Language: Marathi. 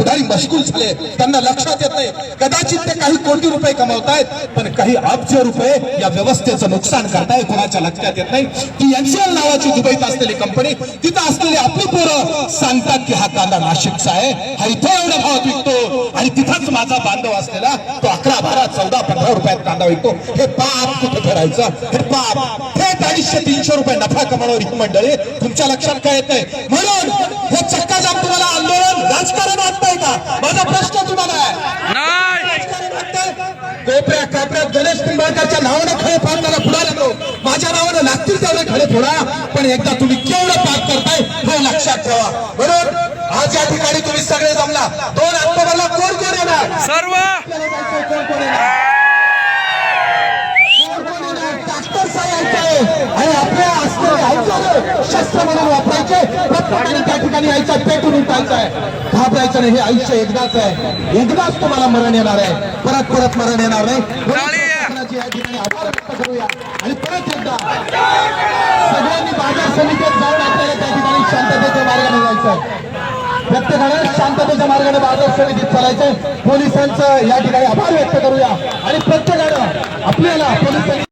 पुढारी मशगूल झाले, त्यांना लक्षात येत नाही कदाचित ते काही कोटी रुपये कमावतायत, पण काही अब्ज रुपये या व्यवस्थेचं नुकसान करताय, कोणाच्या लक्षात येत नाही की एनसीएल नावाची दुबईत असलेली कंपनी, तिथं असलेली आपली पोरं सांगतात की हा कांदा नाशिकचा आहे, हा इथे एवढ्या भावात विकतो आणि तिथंच माझा बांधव असलेला तो 11, 12, 14, 15 रुपयात कांदा विकतो. हे पाप कुठे करायचं? हे पाप थेट 250-300 रुपये नफा कमावणारी ही मंडळी तुमच्या लक्षात काय येत नाही. म्हणून हे चक्का जाम तुम्हाला आंदोलन राजकारण वाटतंय का? माझा प्रश्न तुम्हाला आहे, राजकारण वाटतंय? कोपऱ्या कापऱ्यात गणेश निंबाळकरच्या नावानं खडे फाडताना पुढे लागलो, माझ्या नावानं लागतील तेवढे खडे फोडा, पण एकदा तुम्ही केवढं पाप करताय हे लक्षात ठेवा. बरोबर? आज या ठिकाणी तुम्ही सगळे जमला, 2 ऑक्टोबरला कोण कोण येणार? सर्व कोण येणार? आणि आपल्या असलेले शस्त्र म्हणून वापरायचे, प्रत्येकाने त्या ठिकाणी यायचं, पेटून उठायचं आहे, घाबरायचं नाही. हे आयुष्य एकदाच आहे, एकदाच तुम्हाला मरण येणार आहे, परत परत मरण येणार नाही. या ठिकाणी आभार व्यक्त करूया आणि परत एकदा सगळ्यांनी बाजार समितीत जाऊन आपल्याला त्या ठिकाणी शांततेच्या मार्गाने जायचंय, प्रत्येकाने शांततेच्या मार्गाने बाजार समितीत चालायचंय. पोलिसांचं या ठिकाणी आभार व्यक्त करूया आणि प्रत्येकानं आपल्याला पोलिसांनी